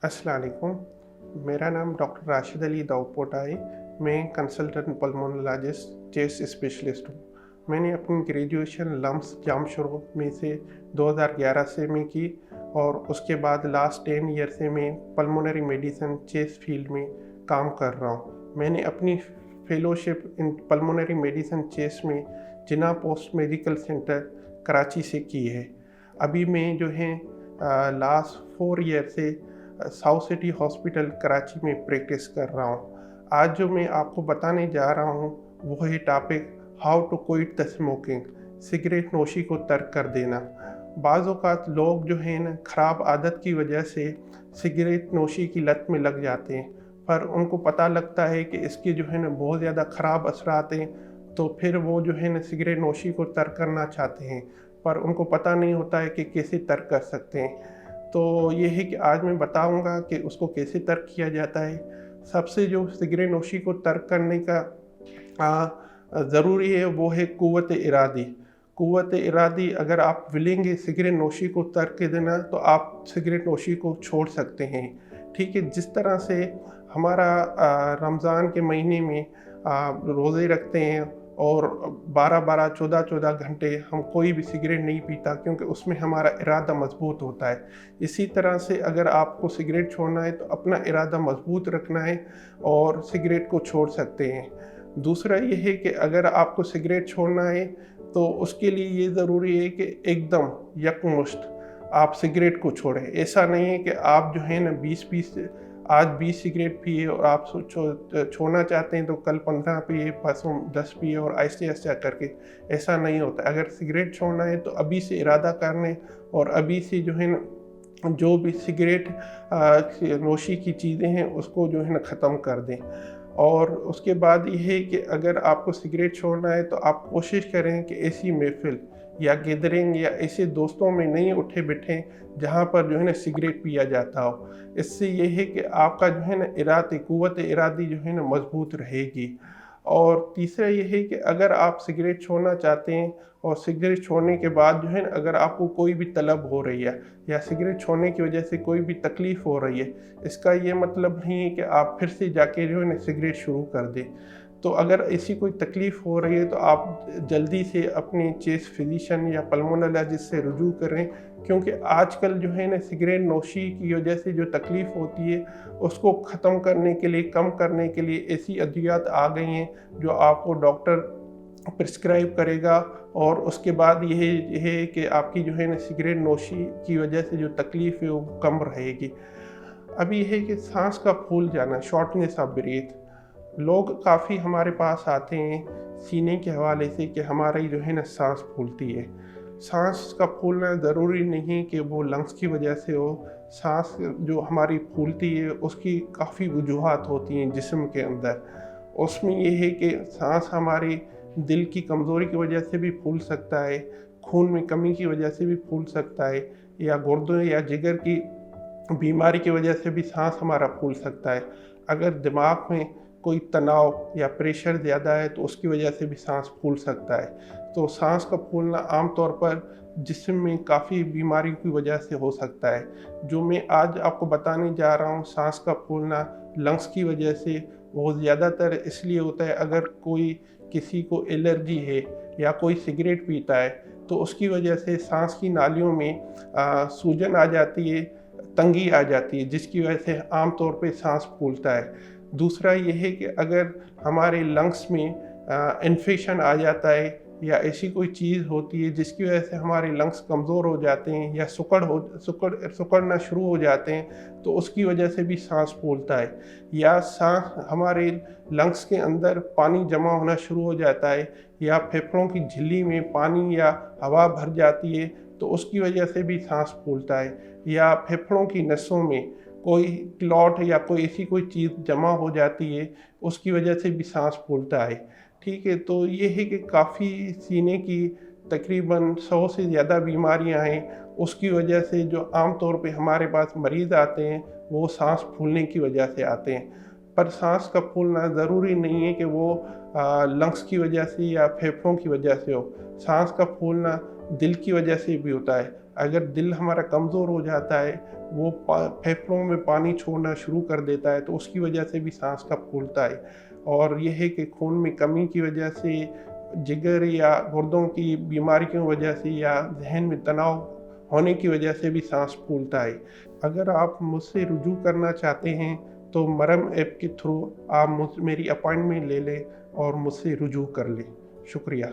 अस्सलाम वालेकुम। मेरा नाम डॉक्टर राशिद अली दाऊदपोटा है। मैं कंसल्टेंट पल्मोनोलॉजिस्ट चेस्ट स्पेशलिस्ट हूँ। मैंने अपनी ग्रेजुएशन लम्स जामशोर में से 2011 से में की और उसके बाद लास्ट 10 ईयर से मैं पल्मोनरी मेडिसिन चेस्ट फील्ड में काम कर रहा हूँ। मैंने अपनी fellowship in pulmonary medicine chest में जिन्ना पोस्ट मेडिकल सेंटर कराची से की है। अभी मैं जो है लास्ट 4 ईयर से साउथ सिटी हॉस्पिटल कराची में प्रैक्टिस कर रहा हूँ। आज जो मैं आपको बताने जा रहा हूँ वो है topic how to quit the smoking, cigarette नोशी को तर्क कर देना। बाज़ औक़ात लोग जो है ना ख़राब आदत की वजह से सिगरेट नोशी की लत में लग जाते हैं, पर उनको पता लगता है कि इसके जो है ना बहुत ज़्यादा ख़राब असरात हैं, तो फिर वो जो है ना सिगरेट नोशी को तर्क करना चाहते हैं, पर उनको पता नहीं होता है कि कैसे तर्क कर सकते हैं। तो ये है कि आज मैं बताऊंगा कि उसको कैसे तर्क किया जाता है। सबसे जो सिगरेट नोशी को तर्क करने का ज़रूरी है वो है क़ुव्वत इरादी। क़ुव्वत इरादी अगर आप विलिंग है सिगरेट नोशी को तर्क कर देना तो आप सिगरेट नोशी को छोड़ सकते हैं। ठीक है, जिस तरह से हमारा रमज़ान के महीने में रोज़े रखते हैं और 12-12, 14-14 घंटे हम कोई भी सिगरेट नहीं पीता क्योंकि उसमें हमारा इरादा मजबूत होता है। इसी तरह से अगर आपको सिगरेट छोड़ना है तो अपना इरादा मजबूत रखना है और सिगरेट को छोड़ सकते हैं। दूसरा ये है कि अगर आपको सिगरेट छोड़ना है तो उसके लिए ये ज़रूरी है कि एकदम यकमुश्त आप सिगरेट को छोड़ें। ऐसा नहीं है कि आप जो है ना 20-20 आज 20 सिगरेट पिए और आप छोड़ना चाहते हैं तो कल 15 पिए, परसों 10 पिए और आहिस्ते आहिस्ते करके। ऐसा नहीं होता। अगर सिगरेट छोड़ना है तो अभी से इरादा कर लें और अभी से जो है ना जो भी सिगरेट नोशी की चीज़ें हैं उसको जो है ना ख़त्म कर दें। और उसके बाद ये है कि अगर आपको सिगरेट छोड़ना है तो आप कोशिश करें कि ऐसी महफ़िल या गैदरिंग या ऐसे दोस्तों में नहीं उठे बैठें जहाँ पर जो है ना सिगरेट पिया जाता हो। इससे ये है कि आपका जो है ना क़ुव्वत इरादी जो है ना मजबूत रहेगी। और तीसरा ये है कि अगर आप सिगरेट छोड़ना चाहते हैं और सिगरेट छोड़ने के बाद जो है ना अगर आपको कोई भी तलब हो रही है या सिगरेट छोड़ने की वजह से कोई भी तकलीफ़ हो रही है, इसका ये मतलब नहीं है कि आप फिर से जाके जो है ना सिगरेट शुरू कर दें। तो अगर ऐसी कोई तकलीफ़ हो रही है तो आप जल्दी से अपने चेस्ट फिजिशियन या पल्मोनोलॉजिस्ट से रुजू करें, क्योंकि आजकल जो है ना सिगरेट नोशी की वजह से जो तकलीफ़ होती है उसको ख़त्म करने के लिए, कम करने के लिए ऐसी अद्वियात आ गई हैं जो आपको डॉक्टर प्रिस्क्राइब करेगा और उसके बाद ये है कि आपकी जो है ना सिगरेट नोशी की वजह से जो तकलीफ़ है वो कम रहेगी। अब ये है कि सांस का फूल जाना, शॉर्टनेस ऑफ ब्रीथ। लोग काफ़ी हमारे पास आते हैं सीने के हवाले से कि हमारी जो है ना सांस फूलती है। सांस का फूलना ज़रूरी नहीं कि वो लंग्स की वजह से हो। सांस जो हमारी फूलती है उसकी काफ़ी वजूहात होती हैं जिस्म के अंदर। उसमें ये है कि सांस हमारी दिल की कमज़ोरी की वजह से भी फूल सकता है, खून में कमी की वजह से भी फूल सकता है, या गुर्दों या जिगर की बीमारी की वजह से भी सांस हमारा फूल सकता है। अगर दिमाग में कोई तनाव या प्रेशर ज़्यादा है तो उसकी वजह से भी सांस फूल सकता है। तो सांस का फूलना आम तौर पर जिस्म में काफ़ी बीमारियों की वजह से हो सकता है। जो मैं आज आपको बताने जा रहा हूँ सांस का फूलना लंग्स की वजह से वो ज़्यादातर इसलिए होता है अगर कोई किसी को एलर्जी है या कोई सिगरेट पीता है तो उसकी वजह से सांस की नालियों में सूजन आ जाती है, तंगी आ जाती है, जिसकी वजह से आम तौर पे सांस फूलता है। दूसरा ये है कि अगर हमारे लंग्स में इन्फेक्शन आ जाता है या ऐसी कोई चीज़ होती है जिसकी वजह से हमारे लंग्स कमज़ोर हो जाते हैं या सिकुड़ना शुरू हो जाते हैं तो उसकी वजह से भी सांस फूलता है। या सांस हमारे लंग्स के अंदर पानी जमा होना शुरू हो जाता है या फेफड़ों की झिल्ली में पानी या हवा भर जाती है तो उसकी वजह से भी सांस फूलता है। या फेफड़ों की नसों में कोई क्लॉट या कोई ऐसी कोई चीज़ जमा हो जाती है उसकी वजह से भी सांस फूलता है। ठीक है, तो ये है कि काफ़ी सीने की तकरीबन 100 से ज़्यादा बीमारियां हैं, उसकी वजह से जो आम तौर पे हमारे पास मरीज़ आते हैं वो सांस फूलने की वजह से आते हैं। पर सांस का फूलना ज़रूरी नहीं है कि वो लंग्स की वजह से या फेफड़ों की वजह से हो। सांस का फूलना दिल की वजह से भी होता है। अगर दिल हमारा कमज़ोर हो जाता है, वो फेफड़ों में पानी छोड़ना शुरू कर देता है, तो उसकी वजह से भी सांस का फूलता है। और ये है कि खून में कमी की वजह से, जिगर या गुर्दों की बीमारियों की वजह से या जहन में तनाव होने की वजह से भी सांस फूलता है। अगर आप मुझसे रुजू करना चाहते हैं तो मरम ऐप के थ्रू आप मेरी अपॉइंटमेंट ले लें और मुझसे रुजू कर लें। शुक्रिया।